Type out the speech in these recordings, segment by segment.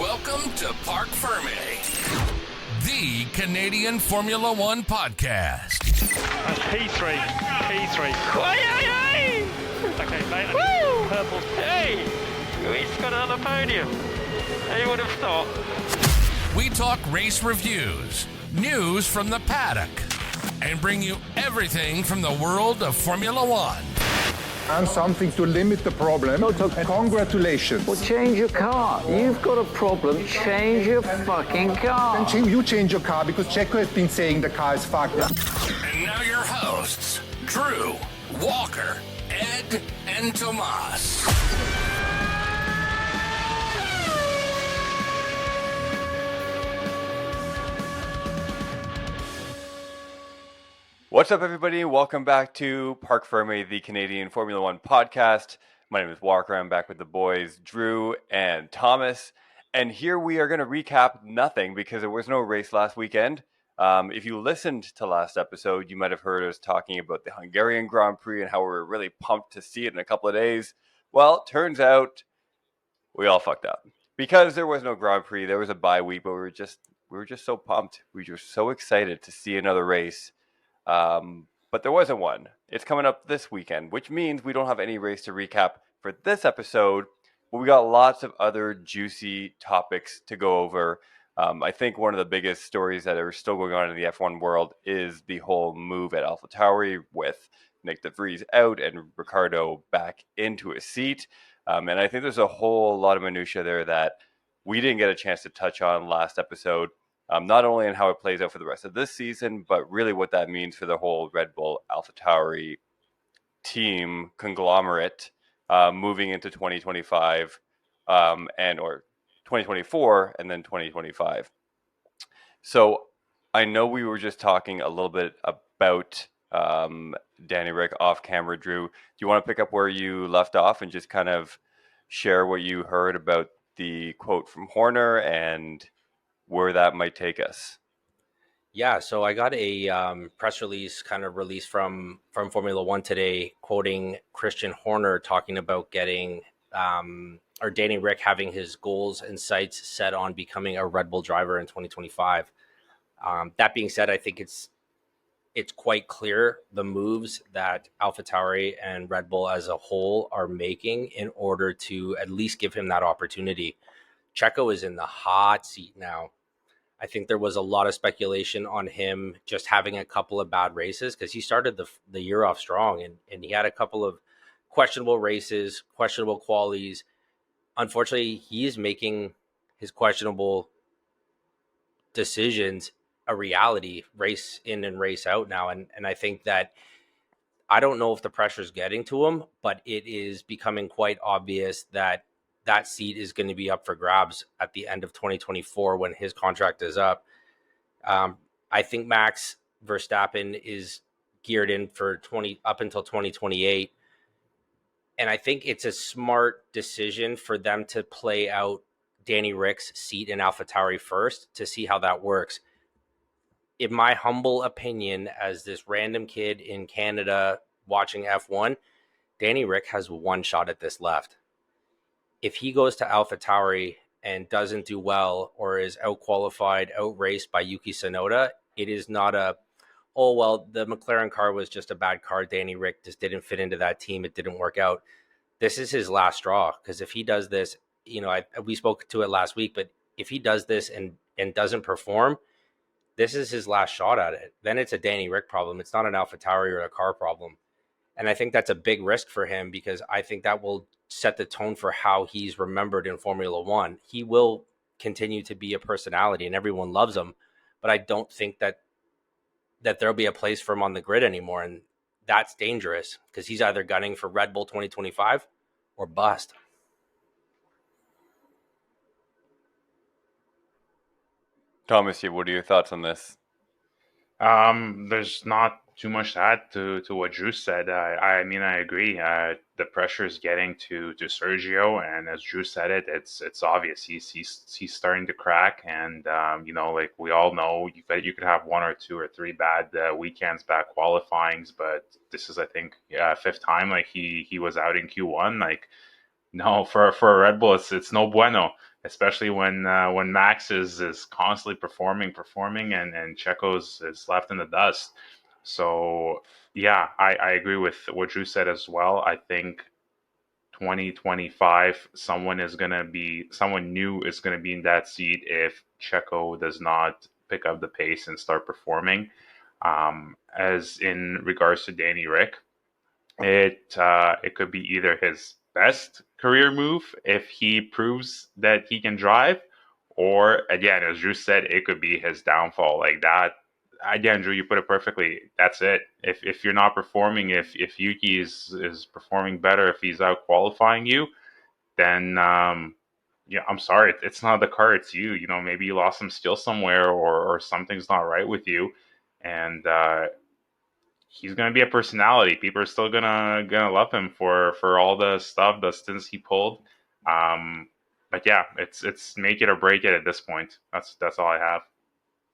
Welcome to Parc Ferm, the Canadian Formula One podcast. That's P3. Okay, mate. Woo! Purple. Hey, he's got another podium. Who would have thought? We talk race reviews, news from the paddock, and bring you everything from the world of Formula One. And something to limit the problem. Congratulations. Well, change your car. You've got a problem. Change your fucking car. And you change your car because Checo has been saying the car is fucked. And now your hosts, Drew, Walker, Ed, and Tomas. What's up, everybody? Welcome back to Parc Ferm, the Canadian Formula One podcast. My name is Walker. I'm back with the boys, Drew and Thomas. And here we are going to recap nothing because there was no race last weekend. If you listened to last episode, you might have heard us talking about the Hungarian Grand Prix and how we were really pumped to see it in a couple of days. Well, turns out we all fucked up because there was no Grand Prix. There was a bye week, but we were just so pumped. We were so excited to see another race. But there wasn't one. It's coming up this weekend, which means we don't have any race to recap for this episode, but we got lots of other juicy topics to go over. I think one of the biggest stories that are still going on in the F1 world is the whole move at Alpha Tauri with Nick de Vries out and Ricardo back into his seat. And I think there's a whole lot of minutia there that we didn't get a chance to touch on last episode. Not only in how it plays out for the rest of this season, but really what that means for the whole Redbull Alpha Tauri team conglomerate moving into 2025 or 2024 and then 2025. So I know we were just talking a little bit about Danny Ric off camera. Drew, do you want to pick up where you left off and just kind of share what you heard about the quote from Horner and where that might take us? Yeah, so I got a press release from Formula One today, quoting Christian Horner talking about getting or Danny Ric having his goals and sights set on becoming a Red Bull driver in 2025. That being said, I think it's quite clear the moves that Alpha Tauri and Red Bull as a whole are making in order to at least give him that opportunity. Checo is in the hot seat now. I think there was a lot of speculation on him just having a couple of bad races because he started the year off strong and he had a couple of questionable races, questionable qualities. Unfortunately, he is making his questionable decisions a reality, race in and race out now. And I think that I don't know if the pressure is getting to him, but it is becoming quite obvious that that seat is going to be up for grabs at the end of 2024 when his contract is up. I think Max Verstappen is geared in for up until 2028. And I think it's a smart decision for them to play out Danny Ric's seat in AlphaTauri first to see how that works. In my humble opinion, as this random kid in Canada watching F1, Danny Ric has one shot at this left. If he goes to Alpha Tauri and doesn't do well or is out-qualified, out-raced by Yuki Tsunoda, it is not the McLaren car was just a bad car. Danny Ric just didn't fit into that team. It didn't work out. This is his last straw because if he does this, we spoke to it last week, but if he does this and doesn't perform, this is his last shot at it. Then it's a Danny Ric problem. It's not an Alpha Tauri or a car problem. And I think that's a big risk for him because I think that will set the tone for how he's remembered in Formula One. He will continue to be a personality and everyone loves him, but I don't think that there'll be a place for him on the grid anymore. And that's dangerous because he's either gunning for Red Bull 2025 or bust. Thomas, what are your thoughts on this? There's not too much to add to what Drew said. I mean, I agree. The pressure is getting to Sergio, and as Drew said it's obvious he's starting to crack. And like we all know, you could have one or two or three bad weekends, bad qualifyings, but this is, I think, fifth time like he was out in Q1. Like, no, for a Red Bull, it's no bueno. especially when Max is constantly performing, and Checo's is left in the dust. So yeah, I agree with what Drew said as well. I think 2025, someone new is gonna be in that seat if Checo does not pick up the pace and start performing. As in regards to Danny Ric, it could be either his best career move if he proves that he can drive, or again, as Drew said, it could be his downfall. Like that, again, Drew, you put it perfectly. That's it. If you're not performing, if Yuki is performing better, if he's out qualifying you, then yeah, I'm sorry, it's not the car, it's you. You know, maybe you lost some skill somewhere, or something's not right with you, and he's gonna be a personality. People are still gonna love him for all the stuff, the stints he pulled. But yeah, it's make it or break it at this point. That's all I have.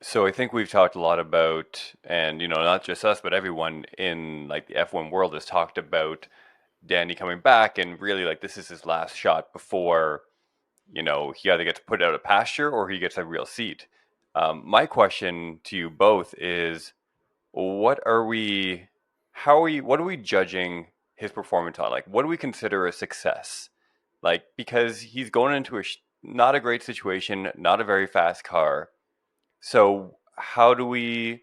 So I think we've talked a lot about, and not just us, but everyone in like the F1 world has talked about Danny coming back, and really like this is his last shot before he either gets put out of pasture or he gets a real seat. My question to you both is, what are we judging his performance on? Like, what do we consider a success? Like, because he's going into not a great situation, not a very fast car. So how do we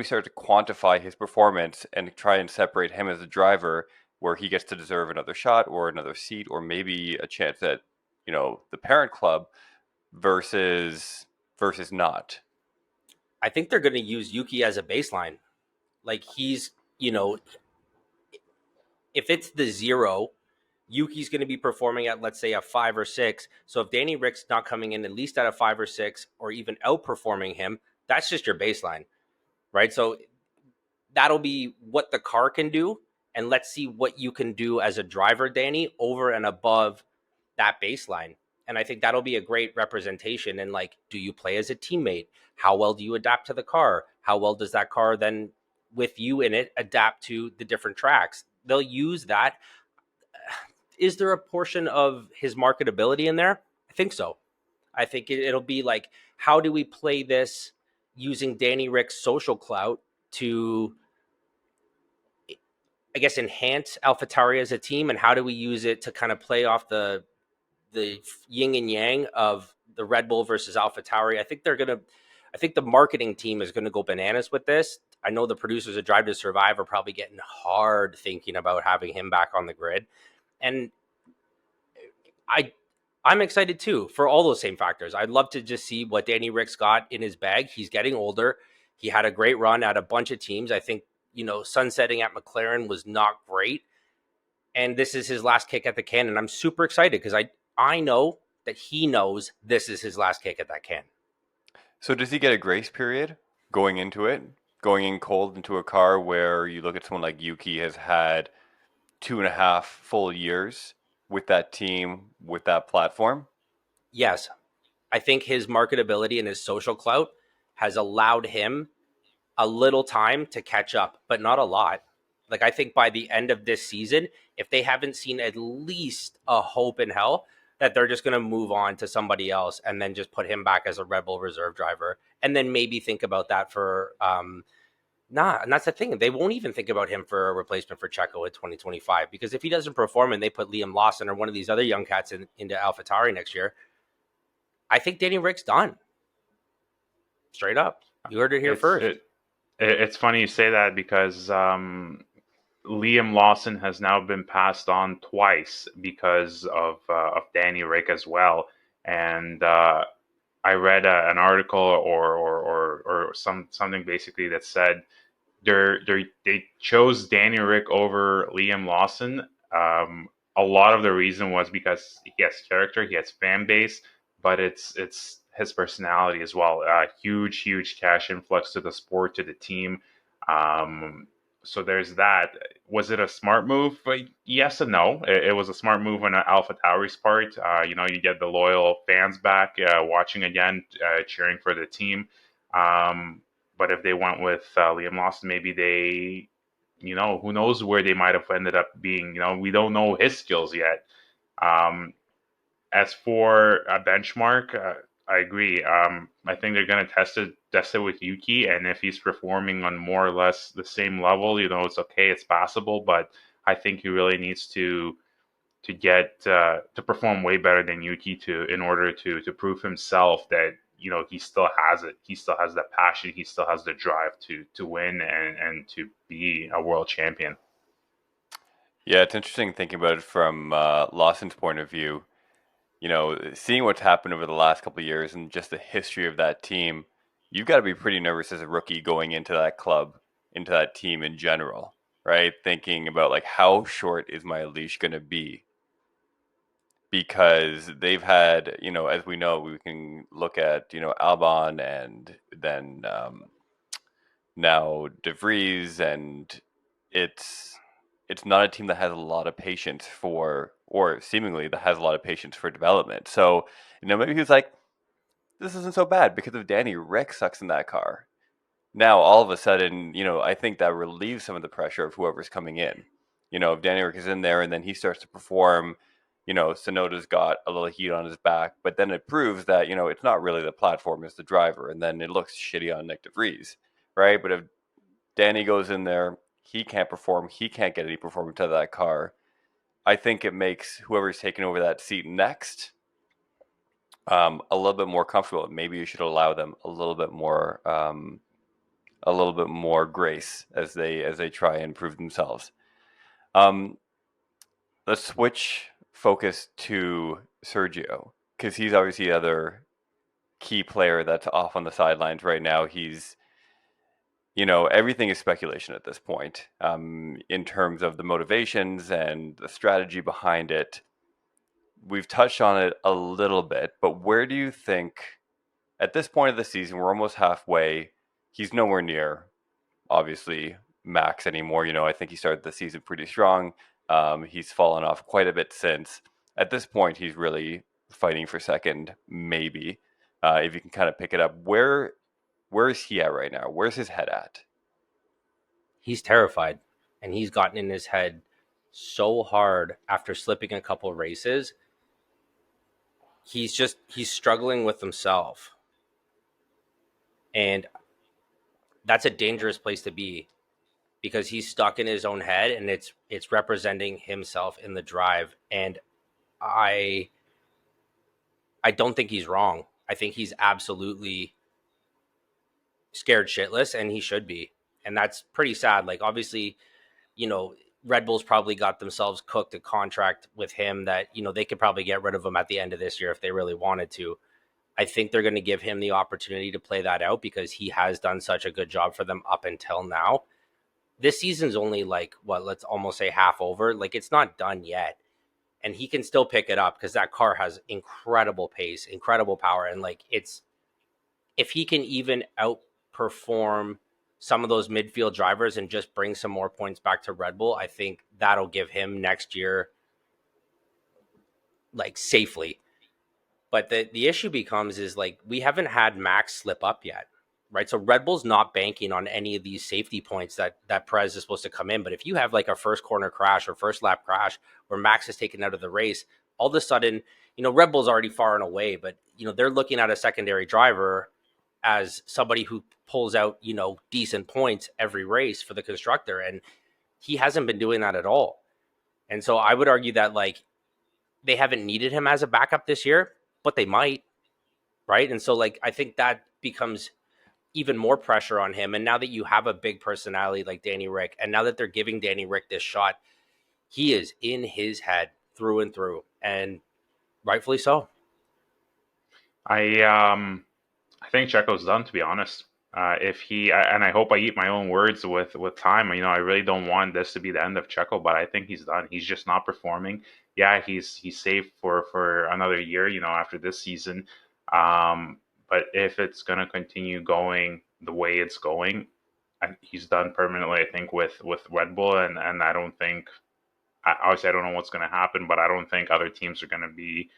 start to quantify his performance and try and separate him as a driver where he gets to deserve another shot or another seat or maybe a chance at the parent club versus not? I think they're going to use Yuki as a baseline. Like he's, if it's the 0, Yuki's going to be performing at, let's say, a 5 or 6. So if Danny Ric's not coming in at least at a 5 or 6 or even outperforming him, that's just your baseline, right? So that'll be what the car can do. And let's see what you can do as a driver, Danny, over and above that baseline. And I think that'll be a great representation. And like, do you play as a teammate? How well do you adapt to the car? How well does that car then, with you in it, adapt to the different tracks? They'll use that. Is there a portion of his marketability in there? I think so. I think it'll be like, how do we play this using Danny Ric's social clout to, I guess, enhance Alpha Tauri as a team, and how do we use it to kind of play off the yin and yang of the Red Bull versus Alpha Tauri? I think the marketing team is going to go bananas with this. I know the producers of Drive to Survive are probably getting hard thinking about having him back on the grid. And I'm excited too for all those same factors. I'd love to just see what Danny Ric's got in his bag. He's getting older. He had a great run at a bunch of teams. I think, sunsetting at McLaren was not great. And this is his last kick at the can. And I'm super excited because I know that he knows this is his last kick at that can. So does he get a grace period going into it? Going in cold into a car where you look at someone like Yuki has had 2.5 full years with that team, with that platform? Yes. I think his marketability and his social clout has allowed him a little time to catch up, but not a lot. Like, I think by the end of this season, if they haven't seen at least a hope in hell, that they're just going to move on to somebody else and then just put him back as a Red Bull reserve driver. And then maybe think about that for, and that's the thing. They won't even think about him for a replacement for Checo in 2025, because if he doesn't perform and they put Liam Lawson or one of these other young cats into Alpha Tauri next year, I think Danny Ric's done. Straight up. You heard it here first. It's funny you say that because Liam Lawson has now been passed on twice because of Danny Ric as well. And I read an article or something basically that said they chose Danny Ric over Liam Lawson. A lot of the reason was because he has character, he has fan base, but it's his personality as well. Huge cash influx to the sport, to the team. So there's that. Was it a smart move? Yes and no. It was a smart move on Alpha Tauri's part. You get the loyal fans back watching again, cheering for the team. But if they went with Liam Lawson, maybe they, who knows where they might have ended up being. We don't know his skills yet. As for a benchmark, I agree. I think they're going to test it with Yuki, and if he's performing on more or less the same level, it's okay, it's passable. But I think he really needs to get to perform way better than Yuki in order to prove himself that he still has it. He still has that passion. He still has the drive to win and to be a world champion. Yeah, it's interesting thinking about it from Lawson's point of view. Seeing what's happened over the last couple of years and just the history of that team, you've got to be pretty nervous as a rookie going into that club, into that team in general, right? Thinking about like, how short is my leash going to be? Because they've had, as we know, we can look at, Albon and then now De Vries, and it's not a team that has a lot of patience or seemingly that has a lot of patience for development. So, maybe he was like, this isn't so bad because of Danny Ric sucks in that car. Now, all of a sudden, I think that relieves some of the pressure of whoever's coming in. If Danny Ric is in there and then he starts to perform, Sonoda's got a little heat on his back, but then it proves that, it's not really the platform, it's the driver. And then it looks shitty on Nick De Vries, right? But if Danny goes in there, he can't perform. He can't get any performance out of that car. I think it makes whoever's taking over that seat next a little bit more comfortable. Maybe you should allow them a little bit more grace as they try and prove themselves. Let's switch focus to Sergio, because he's obviously the other key player that's off on the sidelines right now. He's everything is speculation at this point in terms of the motivations and the strategy behind it. We've touched on it a little bit, but where do you think, at this point of the season, we're almost halfway, he's nowhere near, obviously, Max anymore. I think he started the season pretty strong. He's fallen off quite a bit since. At this point, he's really fighting for second, maybe, if you can kind of pick it up. Where is he at right now? Where's his head at? He's terrified, and he's gotten in his head so hard after slipping a couple of races. He's struggling with himself. And that's a dangerous place to be, because he's stuck in his own head, and it's representing himself in the drive. And I don't think he's wrong. I think he's absolutely scared shitless, and he should be. And that's pretty sad. Like, obviously, Red Bull's probably got themselves cooked a contract with him that, they could probably get rid of him at the end of this year if they really wanted to. I think they're going to give him the opportunity to play that out, because he has done such a good job for them up until now. This season's only let's almost say half over. Like, it's not done yet. And he can still pick it up, because that car has incredible pace, incredible power. And if he can even outperform some of those midfield drivers and just bring some more points back to Red Bull, I think that'll give him next year, safely. But the issue becomes is we haven't had Max slip up yet, right? So Red Bull's not banking on any of these safety points that Perez is supposed to come in. But if you have a first corner crash or first lap crash where Max is taken out of the race, all of a sudden, Red Bull's already far and away, but they're looking at a secondary driver as somebody who pulls out, decent points every race for the constructor. And he hasn't been doing that at all. And so I would argue that they haven't needed him as a backup this year, but they might, right? And so I think that becomes even more pressure on him. And now that you have a big personality like Danny Ric, and now that they're giving Danny Ric this shot, he is in his head through and through, and rightfully so. I think Checo's done, to be honest. And I hope I eat my own words with time. I really don't want this to be the end of Checo, but I think he's done. He's just not performing. Yeah, he's safe for another year, after this season. But if it's going to continue going the way it's going, he's done permanently, I think, with Red Bull. And I don't think, obviously, I don't know what's going to happen, but I don't think other teams are going to be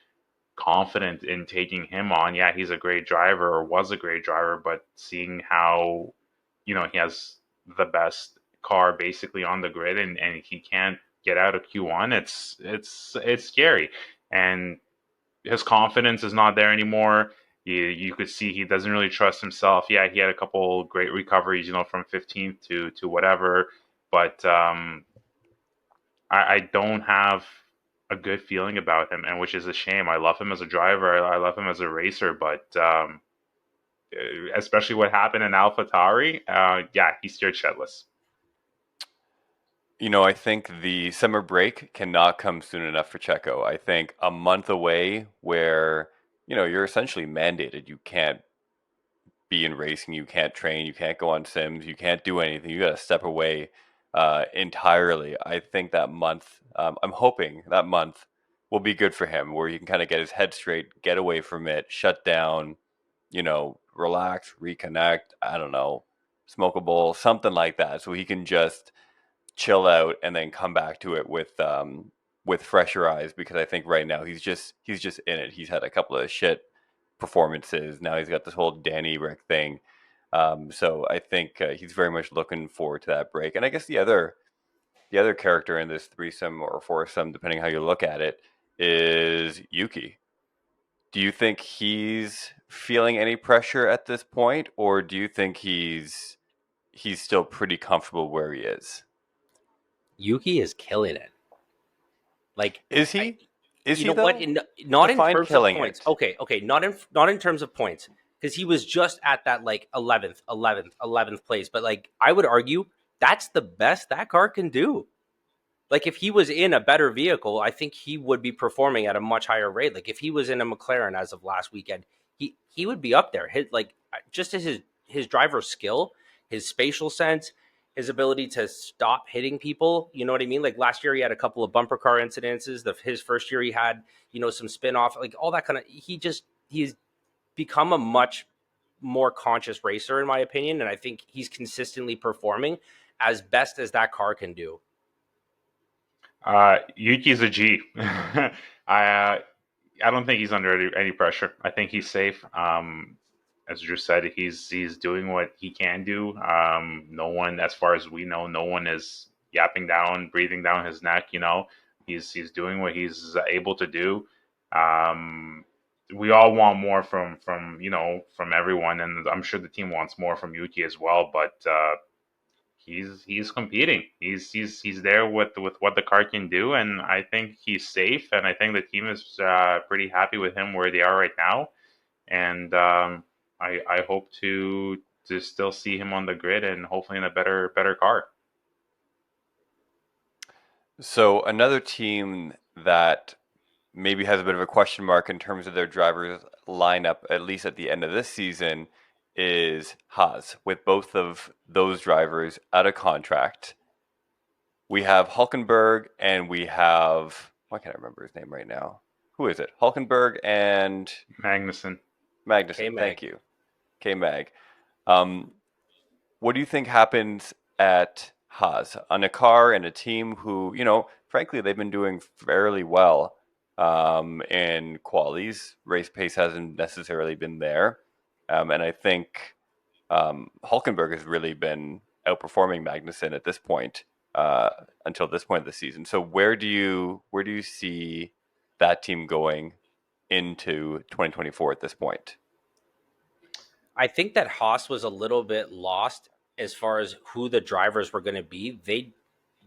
confident in taking him on. Yeah, he's a great driver, or was a great driver, but seeing how, he has the best car basically on the grid, and he can't get out of Q1, it's scary. And his confidence is not there anymore. You could see he doesn't really trust himself. Yeah, he had a couple great recoveries, from 15th to whatever, but I don't have a good feeling about him, and which is a shame. I love him as a driver. I love him as a racer, but especially what happened in Alpha Tauri, yeah, he's steered shitless. I think the summer break cannot come soon enough for Checo. I think a month away where, you're essentially mandated. You can't be in racing, you can't train, you can't go on sims, you can't do anything. You got to step away entirely. I think that month, I'm hoping that month will be good for him, where he can kind of get his head straight, get away from it, shut down, relax, reconnect. I don't know, smoke a bowl, something like that, so he can just chill out and then come back to it with fresher eyes. Because I think right now he's just in it. He's had a couple of shit performances. Now he's got this whole Danny Ric thing. So I think he's very much looking forward to that break. And I guess the other character in this threesome or foursome, depending how you look at it, is Yuki. Do you think he's feeling any pressure at this point, or do you think he's still pretty comfortable where he is? Yuki is killing it. Like, is he? Is you he know though? what? Not in terms of points. It. Okay. Not in terms of points, because he was just at that like 11th place. But like, I would argue that's the best that car can do. Like, if he was in a better vehicle, I think he would be performing at a much higher rate. Like, if he was in a McLaren as of last weekend, he would be up there. Just as his driver skill, his spatial sense, his ability to stop hitting people. You know what I mean? Like, last year he had a couple of bumper car incidences. His first year he had, some spin off, like all that kind of, he's become a much more conscious racer, in my opinion. And I think he's consistently performing as best as that car can do. Yuki's a G. I don't think he's under any pressure. I think he's safe. As Drew said, he's doing what he can do. No one, as far as we know, no one is yapping down, breathing down his neck. He's doing what he's able to do. We all want more from everyone, and I'm sure the team wants more from Yuki as well. But he's competing. He's there with what the car can do, and I think he's safe. And I think the team is pretty happy with him where they are right now. And I hope to still see him on the grid and hopefully in a better car. So another team that maybe has a bit of a question mark in terms of their drivers lineup, at least at the end of this season, is Haas, with both of those drivers out of contract. We have Hulkenberg and we have, why can't I remember his name right now? Who is it? Hulkenberg and Magnussen. Thank you. K-Mag. What do you think happens at Haas on a car and a team who, frankly, they've been doing fairly well in qualies. Race pace hasn't necessarily been there. And I think Hulkenberg has really been outperforming Magnussen at this point, until this point of the season. So where do you see that team going into 2024 at this point? I think that Haas was a little bit lost as far as who the drivers were going to be. They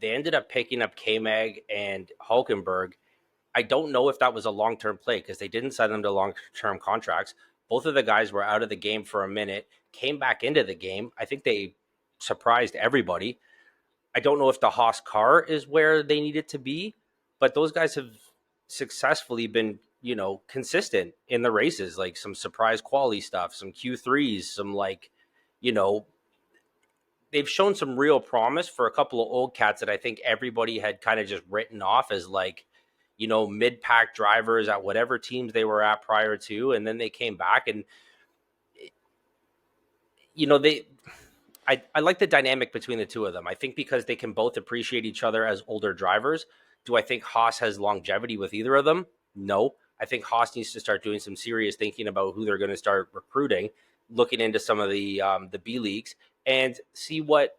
ended up picking up K-Mag and Hulkenberg. I don't know if that was a long-term play because they didn't sign them to long-term contracts. Both of the guys were out of the game for a minute, came back into the game. I think they surprised everybody. I don't know if the Haas car is where they need it to be, but those guys have successfully been, consistent in the races, like some surprise quality stuff, some Q3s, some they've shown some real promise for a couple of old cats that I think everybody had kind of just written off as mid-pack drivers at whatever teams they were at prior to. And then they came back and, I like the dynamic between the two of them. I think because they can both appreciate each other as older drivers. Do I think Haas has longevity with either of them? No. I think Haas needs to start doing some serious thinking about who they're going to start recruiting, looking into some of the B leagues and see what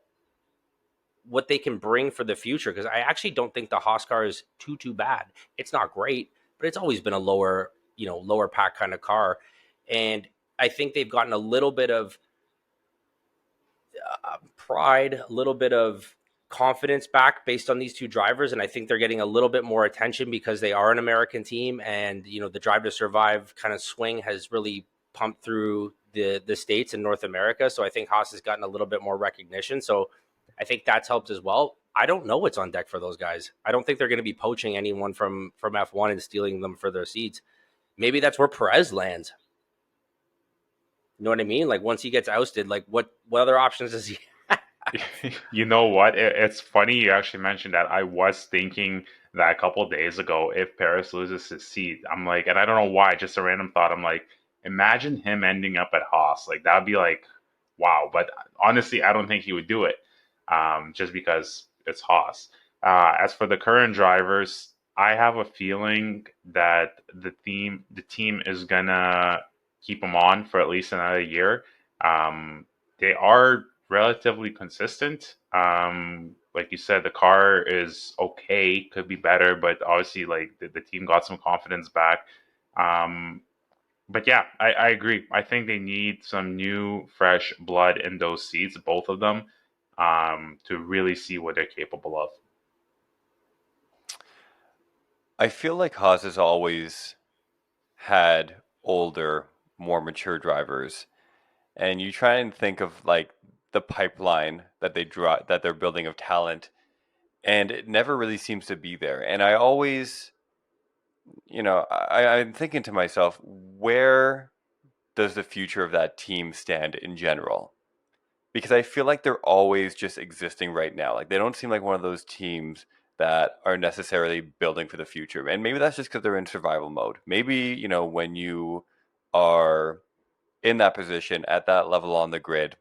they can bring for the future. Because I actually don't think the Haas car is too bad. It's not great, but it's always been a lower lower pack kind of car. And I think they've gotten a little bit of pride, a little bit of confidence back based on these two drivers. And I think they're getting a little bit more attention because they are an American team. And, the Drive to Survive kind of swing has really pumped through the States and North America. So I think Haas has gotten a little bit more recognition. So I think that's helped as well. I don't know what's on deck for those guys. I don't think they're going to be poaching anyone from F1 and stealing them for their seats. Maybe that's where Perez lands. You know what I mean? Like once he gets ousted, like what other options does he have? You know what? It's funny you actually mentioned that. I was thinking that a couple of days ago, if Perez loses his seat, I'm like, and I don't know why, just a random thought. I'm like, imagine him ending up at Haas. Like that'd be like, wow. But honestly, I don't think he would do it, just because it's Haas. As for the current drivers, I have a feeling that the team is gonna keep them on for at least another year. They are relatively consistent. Like you said, the car is okay, could be better, but obviously, like the team got some confidence back. But yeah, I agree. I think they need some new, fresh blood in those seats, both of them, to really see what they're capable of. I feel like Haas has always had older, more mature drivers, and you try and think of like the pipeline that they're building of talent, and it never really seems to be there. And I always, I'm thinking to myself, where does the future of that team stand in general? Because I feel like they're always just existing right now. Like they don't seem like one of those teams that are necessarily building for the future. And maybe that's just because they're in survival mode. Maybe, when you are in that position at that level on the grid,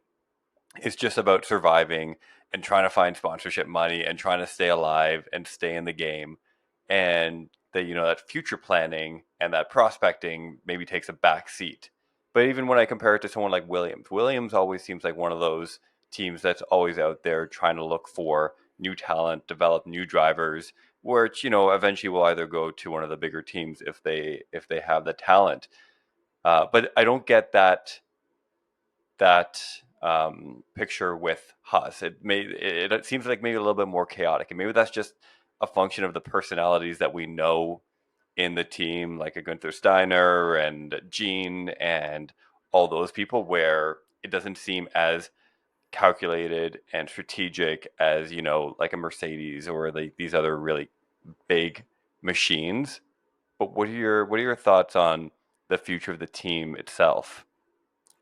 it's just about surviving and trying to find sponsorship money and trying to stay alive and stay in the game. And that, that future planning and that prospecting maybe takes a back seat. But even when I compare it to someone like Williams always seems like one of those teams that's always out there trying to look for new talent, develop new drivers, which, eventually will either go to one of the bigger teams if they have the talent. But I don't get that picture with Haas. It seems like maybe a little bit more chaotic, and maybe that's just a function of the personalities that we know in the team, like a Gunther Steiner and Gene and all those people, where it doesn't seem as calculated and strategic as, like a Mercedes or these other really big machines. But what are your thoughts on the future of the team itself?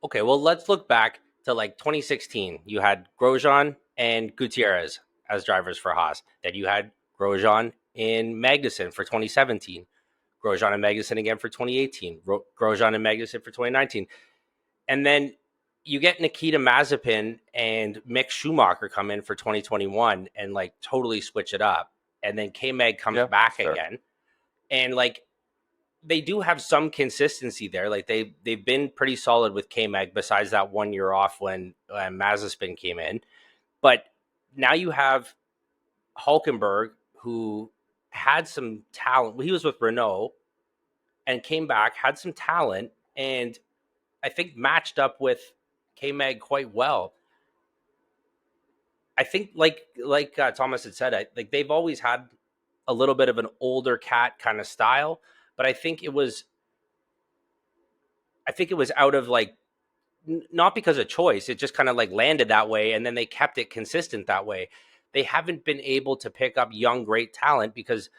Okay, well, let's look back to like 2016. You had Grosjean and Gutierrez as drivers for Haas. Then you had Grosjean and Magnussen for 2017. Grosjean and Magnussen again for 2018. Grosjean and Magnussen for 2019. And then you get Nikita Mazepin and Mick Schumacher come in for 2021 and like totally switch it up. And then K-Mag comes back again. And like they do have some consistency there. Like they've been pretty solid with K-Mag besides that 1 year off when Mazepin came in. But now you have Hulkenberg, who had some talent. He was with Renault and came back, had some talent, and I think matched up with K-Mag quite well. I think like Thomas had said, like they've always had a little bit of an older cat kind of style, but I think it was out of like, not because of choice. It just kind of like landed that way, and then they kept it consistent that way. They haven't been able to pick up young, great talent because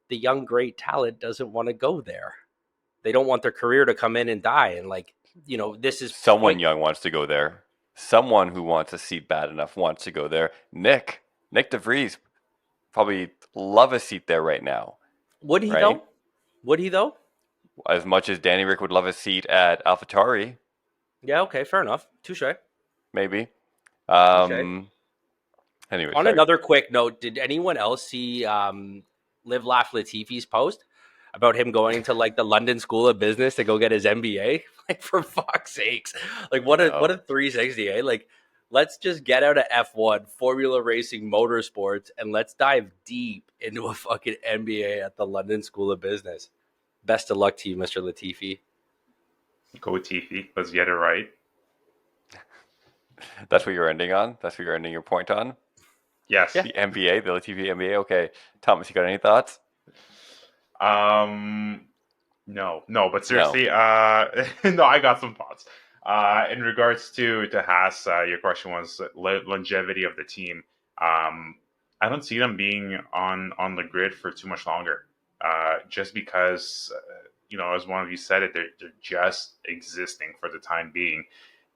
the young, great talent doesn't want to go there. They don't want their career to come in and die. And like, this is someone young wants to go there. Someone who wants a seat bad enough wants to go there. Nick DeVries probably love a seat there right now. Would he though? Would he though? As much as Danny Ric would love a seat at Alpha Tauri. Yeah, okay, fair enough. Touche. Maybe. Anyway, on another quick note, did anyone else see Live Laugh Latifi's post about him going to like the London School of Business to go get his MBA? Like, for fuck's sakes, like what a 360, eh? Like, let's just get out of F1, Formula Racing, motorsports, and let's dive deep into a fucking MBA at the London School of Business. Best of luck to you, Mr. Latifi. Go Tiffy. Let's get it right. That's what you're ending on? That's what you're ending your point on? Yes. The NBA, the Latifi NBA? Okay. Thomas, you got any thoughts? No, but seriously, no, I got some thoughts. In regards to Haas, your question was longevity of the team. I don't see them being on the grid for too much longer. Just because, as one of you said it, they're just existing for the time being,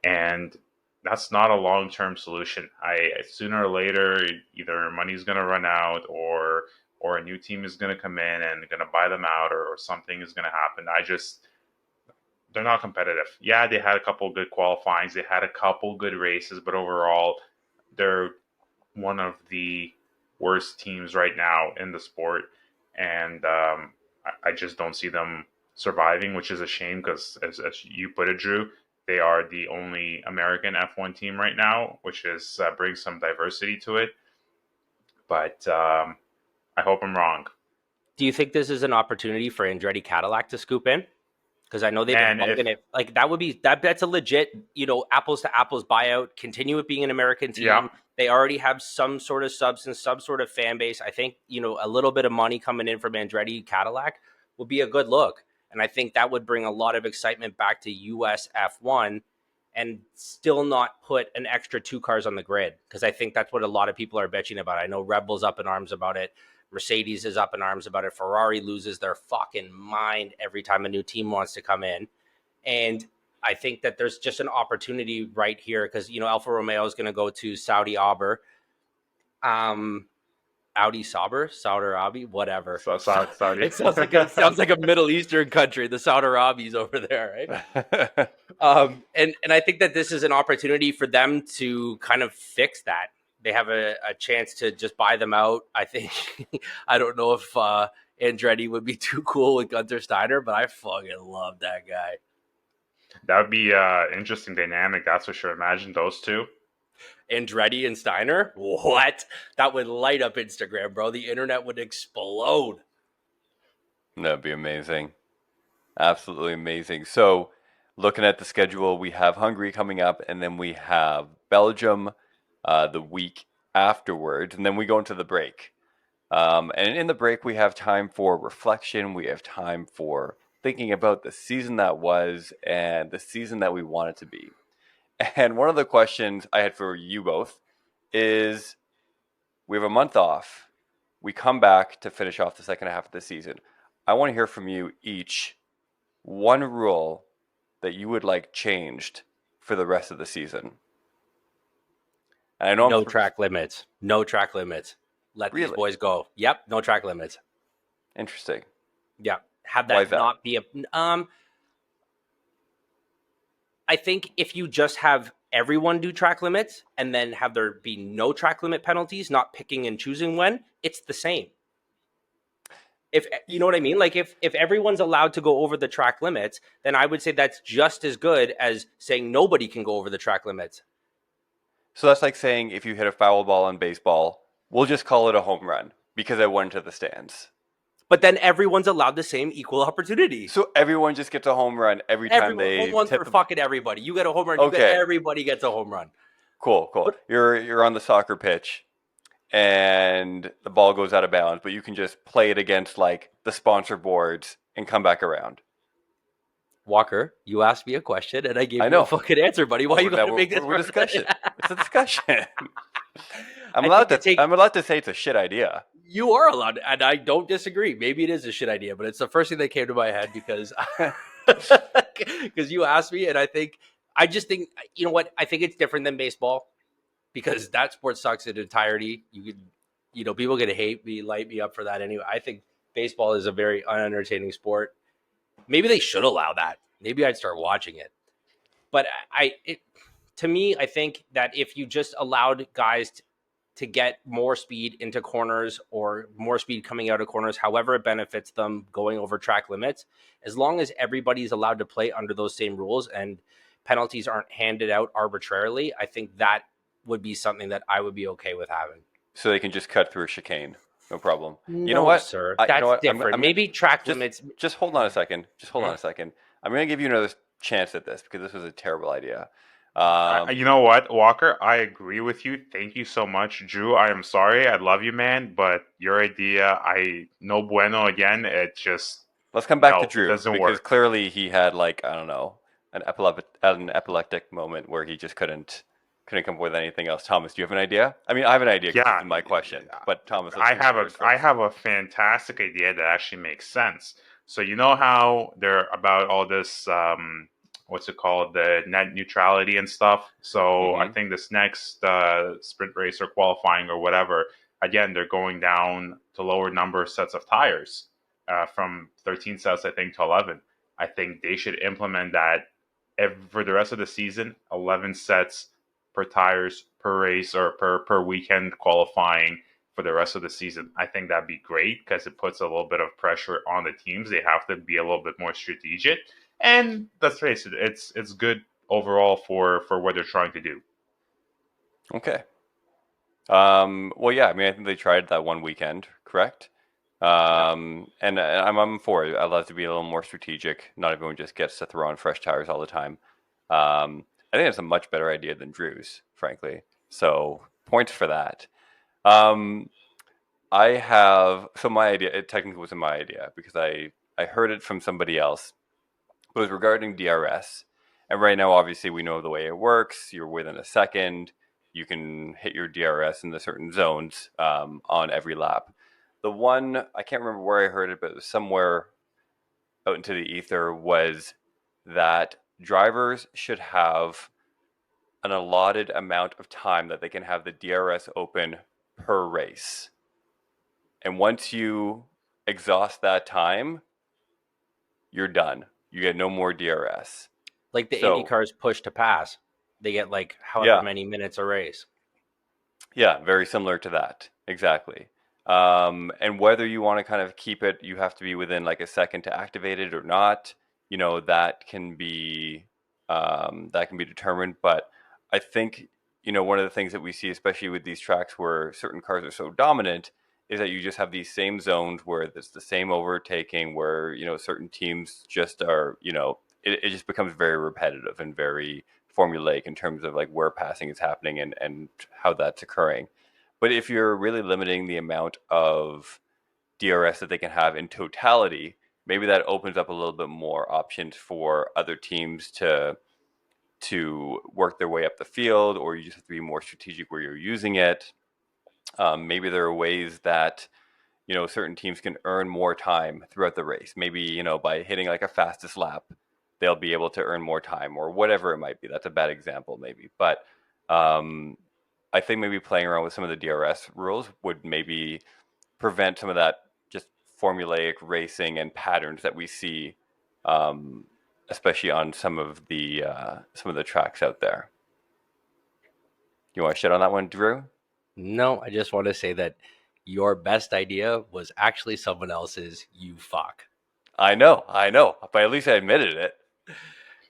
and that's not a long-term solution. Sooner or later, either money's going to run out, or a new team is going to come in and going to buy them out, or something is going to happen. They're not competitive. Yeah, they had a couple good qualifyings, they had a couple good races, but overall, they're one of the worst teams right now in the sport, and I just don't see them surviving, which is a shame because, as you put it, Drew, they are the only American F1 team right now, which is brings some diversity to it. But I hope I'm wrong. Do you think this is an opportunity for Andretti Cadillac to scoop in? Because I know they've been bumping it. Like that would be that's a legit, apples to apples buyout. Continue it being an American team. Yeah. They already have some sort of substance, some sort of fan base. I think, a little bit of money coming in from Andretti Cadillac would be a good look. And I think that would bring a lot of excitement back to US F1 and still not put an extra 2 cars on the grid. Because I think that's what a lot of people are bitching about. I know Red Bull's up in arms about it. Mercedes is up in arms about it. Ferrari loses their fucking mind every time a new team wants to come in. And I think that there's just an opportunity right here because, Alfa Romeo is going to go to Saudi Abu. Audi Sauber, Saudi Arabi, whatever. Saudi. It sounds like a Middle Eastern country. The Saudi Arabis over there, right? And I think that this is an opportunity for them to kind of fix that. They have a chance to just buy them out. I think I don't know if Andretti would be too cool with Gunther Steiner, but I fucking love that guy. That would be interesting dynamic, that's for sure. Imagine those two. Andretti and Steiner? What? That would light up Instagram, bro. The internet would explode. That'd be amazing. Absolutely amazing. So, looking at the schedule, we have Hungary coming up, and then we have Belgium the week afterwards, and then we go into the break. And in the break, we have time for reflection. We have time for thinking about the season that was and the season that we want it to be. And one of the questions I had for you both is, we have a month off. We come back to finish off the second half of the season. I want to hear from you each one rule that you would like changed for the rest of the season. And I know no track limits. No track limits. Let these boys go. Yep, no track limits. Interesting. Yeah, have that not be a... I think if you just have everyone do track limits and then have there be no track limit penalties, not picking and choosing when, it's the same. If you know what I mean? Like if everyone's allowed to go over the track limits, then I would say that's just as good as saying nobody can go over the track limits. So that's like saying if you hit a foul ball in baseball, we'll just call it a home run because I went to the stands. But then everyone's allowed the same equal opportunity. So everyone just gets a home run every time they home run for fucking everybody. You get a home run. Okay. Everybody gets a home run. Cool. But, you're on the soccer pitch, and the ball goes out of bounds, but you can just play it against like the sponsor boards and come back around. Walker, you asked me a question, and I gave you a fucking answer, buddy. Why you got to make this a discussion? It's a discussion. I'm allowed to say it's a shit idea. You are allowed, and I don't disagree. Maybe it is a shit idea, but it's the first thing that came to my head because you asked me, and I just think, you know what? I think it's different than baseball because that sport sucks in entirety. People can hate me, light me up for that anyway. I think baseball is a very unentertaining sport. Maybe they should allow that. Maybe I'd start watching it. But to me, I think that if you just allowed guys to get more speed into corners or more speed coming out of corners, however it benefits them going over track limits, as long as everybody's allowed to play under those same rules and penalties aren't handed out arbitrarily, I think that would be something that I would be okay with having. So they can just cut through a chicane. No problem. You know No, what? sir. You That's know what? different. Maybe track limits. Just hold on a second. Just hold on a second. I'm going to give you another chance at this because this was a terrible idea. You know what, Walker? I agree with you. Thank you so much, Drew. I am sorry. I love you, man, but your idea, no bueno again. It just Let's come back to no, it Drew doesn't because work. clearly he had like I don't know an epileptic moment where he just couldn't come up with anything else. Thomas, do you have an idea? I mean, I have an idea. 'Cause Yeah, this is my question, but Thomas, let's I hear have yours I first. have a fantastic idea that actually makes sense. So you know how they're about all this what's it called, the net neutrality and stuff. So I think this next sprint race or qualifying or whatever, again they're going down to lower number of sets of tires from 13 sets I think to 11. I think they should implement that for the rest of the season, 11 sets per tires per race or per weekend qualifying for the rest of the season. I think that'd be great because it puts a little bit of pressure on the teams. They have to be a little bit more strategic, and let's face it, it's good overall for what they're trying to do. Okay. Well, yeah. I mean, I think they tried that one weekend, correct? And I'm for it. I'd love to be a little more strategic. Not everyone just gets to throw on fresh tires all the time. I think it's a much better idea than Drew's, frankly. So points for that. I have my idea. It technically wasn't my idea because I heard it from somebody else. It was regarding DRS, and right now, obviously, we know the way it works. You're within a second. You can hit your DRS in the certain zones on every lap. The one I can't remember where I heard it, but it was somewhere out into the ether was that drivers should have an allotted amount of time that they can have the DRS open per race. And once you exhaust that time, you're done. You get no more DRS. Like the Indy cars push to pass. They get like however many minutes a race. Yeah, very similar to that. Exactly. And whether you want to kind of keep it, you have to be within like a second to activate it or not. You know, that can be determined. But I think, you know, one of the things that we see, especially with these tracks where certain cars are so dominant, is that you just have these same zones where it's the same overtaking, where, you know, certain teams just are, you know, it just becomes very repetitive and very formulaic in terms of like where passing is happening and how that's occurring. But if you're really limiting the amount of DRS that they can have in totality, maybe that opens up a little bit more options for other teams to work their way up the field, or you just have to be more strategic where you're using it. Maybe there are ways that, you know, certain teams can earn more time throughout the race. Maybe, you know, by hitting like a fastest lap, they'll be able to earn more time or whatever it might be. That's a bad example maybe. But I think maybe playing around with some of the DRS rules would maybe prevent some of that just formulaic racing and patterns that we see, especially on some of the tracks out there. You want to shit on that one, Drew? No, I just want to say that your best idea was actually someone else's. You fuck. I know, but at least I admitted it.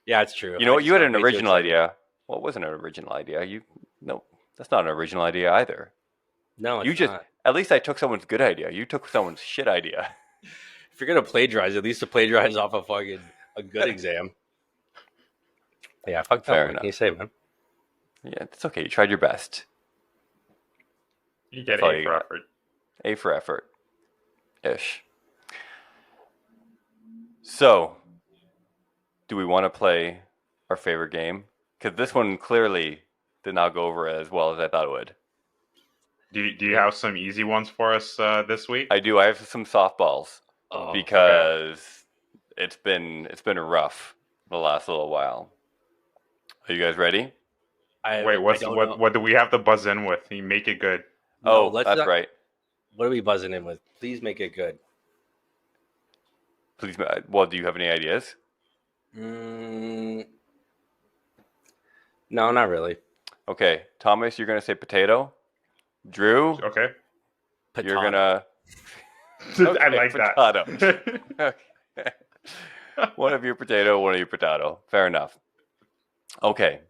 Yeah, it's true. You know what? You had an original idea. Well, it wasn't an original idea. No, that's not an original idea either. No, it's not. At least I took someone's good idea. You took someone's shit idea. If you're gonna plagiarize, at least to plagiarize off of fucking a good exam. Yeah, fuck that. What can you say, man? Yeah, it's okay. You tried your best. You get A for effort. A for effort. Ish. So, do we want to play our favorite game? Because this one clearly did not go over as well as I thought it would. Do you have some easy ones for us this week? I do. I have some softballs because it's been rough the last little while. Are you guys ready? What do we have to buzz in with? You make it good. No, that's right. What are we buzzing in with? Please make it good. Please. Well, do you have any ideas? No, not really. Okay, Thomas, you're gonna say potato. Drew, okay. Potato. You're gonna. Okay, I like potato. that. Okay. One of you potato, one of you potato. Fair enough. Okay.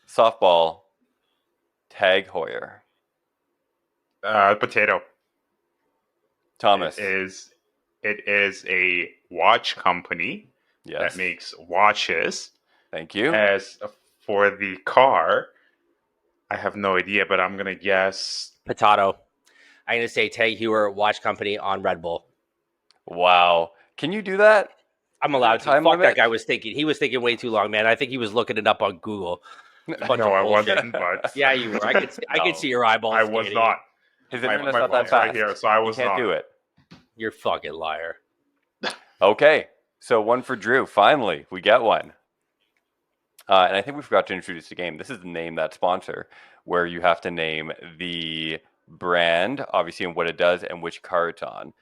Softball. Tag Heuer. Potato. Thomas. It is a watch company that makes watches. Thank you. As for the car, I have no idea, but I'm gonna guess Potato. I'm gonna say Tag Heuer Watch Company on Redbull. Wow. Can you do that? I'm allowed to. Time Fuck, limit? that guy was thinking. He was thinking way too long, man. I think he was looking it up on Google. no, I wasn't. But Yeah, you were. I could see your eyeballs. I was not. His My internet's not that phone's fast. right here, so I was Can't not. do it. You're fucking liar. Okay, so one for Drew. Finally, we get one. And I think we forgot to introduce the game. This is the Name That Sponsor, where you have to name the brand, obviously, and what it does, and which car it's on.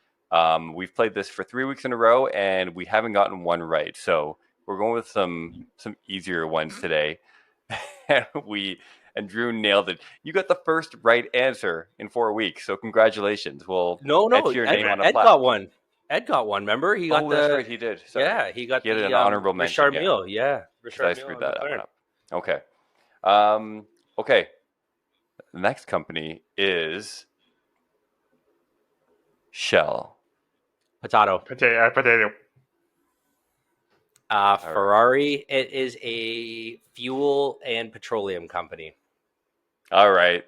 We've played this for 3 weeks in a row, and we haven't gotten one right. So we're going with some easier ones today. And Drew nailed it. You got the first right answer in 4 weeks, so congratulations. We'll etch your name on a Ed plaque. got one. Ed got one. Remember, he got that's right, he did. Sorry. Yeah, he got had the an honorable mention. Richard Mille. Yeah, Richard I Mille screwed on that McLaren. up. Okay. Okay. The next company is Shell. Potato. Potato. Ferrari. It is a fuel and petroleum company. All right.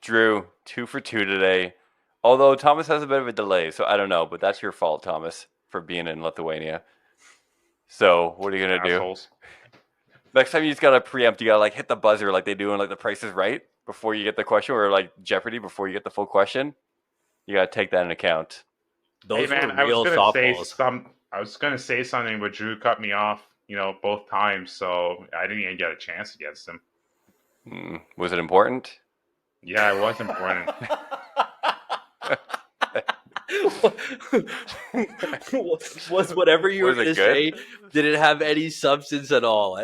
Drew, 2 for 2 today. Although Thomas has a bit of a delay, so I don't know, but that's your fault, Thomas, for being in Lithuania. So what are you gonna do? Next time you just gotta preempt. You gotta like hit the buzzer like they do in like The Price is Right before you get the question, or like Jeopardy before you get the full question. You gotta take that into account. Those hey man, were real softballs. I was gonna say something, but Drew cut me off. Both times, so I didn't even get a chance against him. Was it important? Yeah, it was important. Was whatever you were going to say, did it have any substance at all?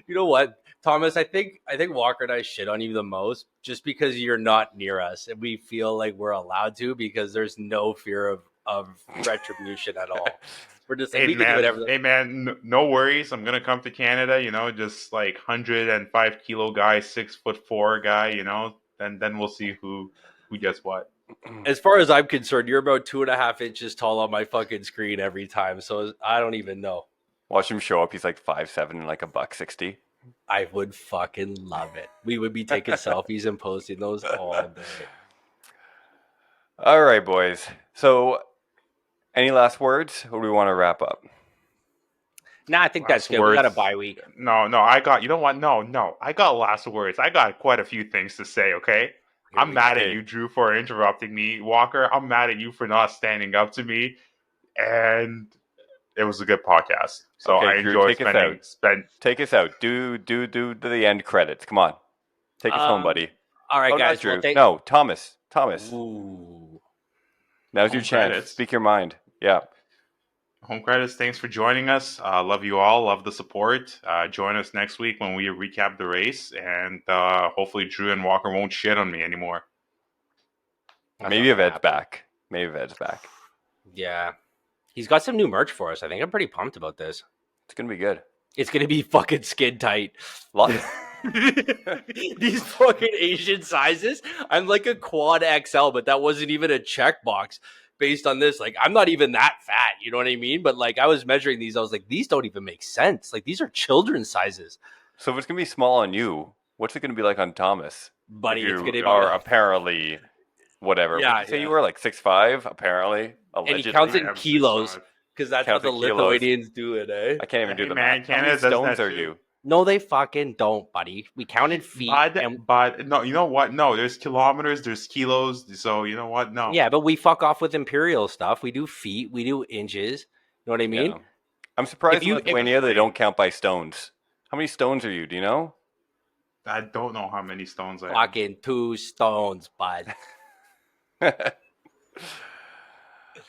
You know what, Thomas? I think Walker and I shit on you the most just because you're not near us, and we feel like we're allowed to because there's no fear of retribution at all. We're just like, we can do whatever. Hey man, no worries. I'm gonna come to Canada. Just like 105 kilo guy, 6'4" guy. Then we'll see who gets what. As far as I'm concerned, you're about 2.5 inches tall on my fucking screen every time, so I don't even know. Watch him show up. He's like 5'7" and like $160. I would fucking love it. We would be taking selfies and posting those all day. All right, boys. So, any last words, or do we want to wrap up? Nah, I think that's good. We got a bye week. No, I got. You know what? No, I got last words. I got quite a few things to say. Okay. I'm mad at you, Drew, for interrupting me. Walker, I'm mad at you for not standing up to me. And it was a good podcast. So okay, I enjoyed Take us out. Do the end credits. Come on. Take us home, buddy. All right, guys. Drew. No, Thomas. Ooh. Now's your chance. Credits. Speak your mind. Yeah. Home credits, thanks for joining us. Love you all. Love the support. Join us next week when we recap the race. And hopefully Drew and Walker won't shit on me anymore. Maybe if Ed's back. Yeah. He's got some new merch for us. I think I'm pretty pumped about this. It's going to be good. It's going to be fucking skin tight. These fucking Asian sizes. I'm like a quad XL, but that wasn't even a checkbox. Based on this, like, I'm not even that fat, you know what I mean? But like, I was measuring these, I was like, these don't even make sense. Like, these are children's sizes. So if it's gonna be small on you, what's it gonna be like on Thomas? Buddy, it's gonna be apparently whatever. Yeah, you were like 6'5", apparently. Allegedly. And he counts in kilos because that's how the Lithuanians do it, eh? I can't even do the math. How many stones are you? No, they fucking don't, buddy. We counted feet. But no, you know what? No, there's kilometers, there's kilos. So you know what? No. Yeah, but we fuck off with imperial stuff. We do feet. We do inches. You know what I mean? Yeah. I'm surprised in Lithuania they don't count by stones. How many stones are you? Do you know? I don't know how many stones I have. Fucking 2 stones, bud.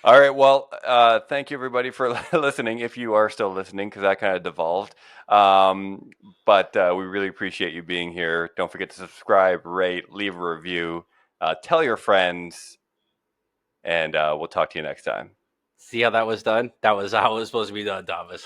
All right. Well, thank you everybody for listening. If you are still listening, because that kind of devolved. But we really appreciate you being here. Don't forget to subscribe, rate, leave a review, tell your friends, and we'll talk to you next time. See how that was done? That was how it was supposed to be done, Thomas.